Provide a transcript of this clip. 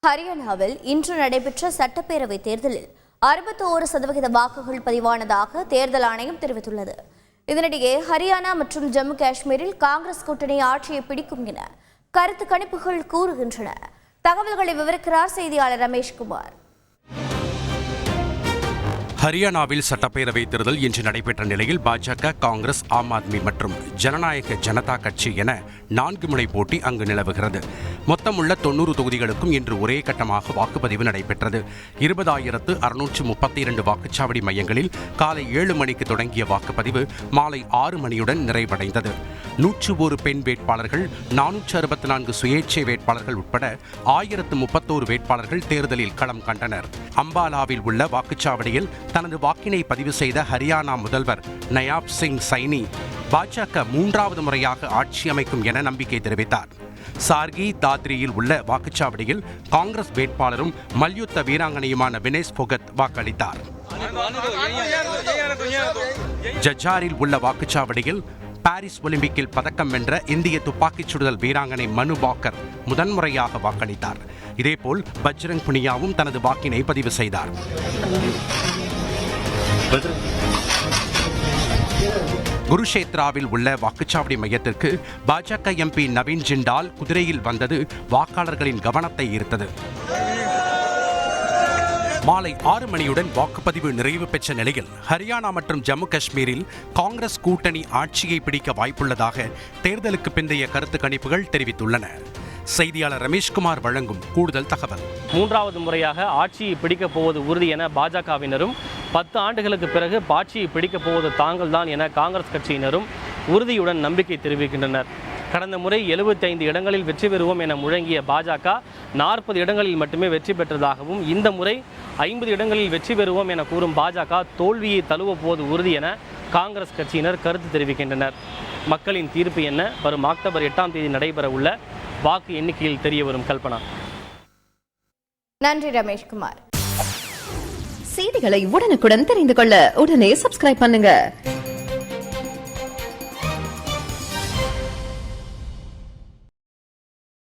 ஹரியானாவில் இன்று நடைபெற்ற சட்டப்பேரவை தேர்தலில் 61% வாக்குகள் பதிவானதாக தேர்தல் ஆணையம் தெரிவித்துள்ளது. இதனிடையே ஹரியானா மற்றும் ஜம்மு காஷ்மீரில் காங்கிரஸ் கூட்டணி ஆட்சியை பிடிக்கும் என கருத்து கணிப்புகள் கூறுகின்றன. தகவல்களை விவரிக்கிறார் செய்தியாளர் ரமேஷ்குமார். ஹரியானாவில் சட்டப்பேரவை தேர்தல் இன்று நடைபெற்ற நிலையில் பாஜக, காங்கிரஸ், ஆம் ஆத்மி மற்றும் ஜனநாயக ஜனதா கட்சி என 4 முனை போட்டி அங்கு நிலவுகிறது. மொத்தமுள்ள 90 தொகுதிகளுக்கும் இன்று ஒரே கட்டமாக வாக்குப்பதிவு நடைபெற்றது. 20,632 வாக்குச்சாவடி மையங்களில் காலை 7 மணிக்கு தொடங்கிய வாக்குப்பதிவு மாலை 6 மணியுடன் நிறைவடைந்தது. 101 பெண் வேட்பாளர்கள், 464 சுயேட்சை வேட்பாளர்கள் உட்பட 1031 வேட்பாளர்கள் தேர்தலில் களம் கண்டனர். அம்பாலாவில் உள்ள வாக்குச்சாவடியில் தனது வாக்கினை பதிவு செய்த ஹரியானா முதல்வர் நயாப் சிங் சைனி பாஜக 3வது முறையாக ஆட்சி அமைக்கும் என நம்பிக்கை தெரிவித்தார். சார்கி தாத்ரியில் உள்ள வாக்குச்சாவடியில் காங்கிரஸ் வேட்பாளரும் மல்யுத்த வீராங்கனையுமான வினேஷ் போகத் வாக்களித்தார். ஜஜாரில் உள்ள வாக்குச்சாவடியில் பாரிஸ் ஒலிம்பிக்கில் பதக்கம் வென்ற இந்திய துப்பாக்கிச் சுடுதல் வீராங்கனை மனு பாக்கர் முதன்முறையாக வாக்களித்தார். இதேபோல் பஜ்ரங் புனியாவும் தனது வாக்கினை பதிவு செய்தார். குருஷேத்ராவில் உள்ள வாக்குச்சாவடி மையத்திற்கு பாஜக எம்பி நவீன் ஜிண்டால் குதிரையில் வந்தது வாக்காளர்களின் கவனத்தை ஈர்த்தது. மாலை 6 மணியுடன் வாக்குப்பதிவு நிறைவு பெற்ற நிலையில் ஹரியானா மற்றும் ஜம்மு காஷ்மீரில் காங்கிரஸ் கூட்டணி ஆட்சியை பிடிக்க வாய்ப்புள்ளதாக தேர்தலுக்கு பிந்தைய கருத்து கணிப்புகள் தெரிவித்துள்ளன. செய்தியாளர் ரமேஷ்குமார் வழங்கும் கூடுதல் தகவல். 3வது முறையாக ஆட்சியை பிடிக்கப் போவது உறுதி என பாஜகவினரும், 10 ஆண்டுகளுக்கு பிறகு ஆட்சியை பிடிக்கப் போவது தாங்கள் தான் என காங்கிரஸ் கட்சியினரும் உறுதியுடன் நம்பிக்கை தெரிவிக்கின்றனர். கடந்த முறை 75 இடங்களில் வெற்றி பெறுவோம் என முழங்கிய பாஜக 40 இடங்களில் மட்டுமே வெற்றி பெற்றதாகவும், இந்த முறை 50 இடங்களில் வெற்றி பெறுவோம் என கூறும் பாஜக தோல்வியை தழுவ போவது உறுதி என காங்கிரஸ் கட்சியினர் கருத்து தெரிவிக்கின்றனர். மக்களின் தீர்ப்பு என்ன? வரும் அக்டோபர் 8ஆம் தேதி நடைபெற உள்ள வாக்கு எண்ணிக்கையில் தெரிய வரும். கல்பனா. நன்றி ரமேஷ்குமார். செய்திகளை உடனுக்குடன் தெரிந்து கொள்ள உடனே சப்ஸ்கிரைப் பண்ணுங்க.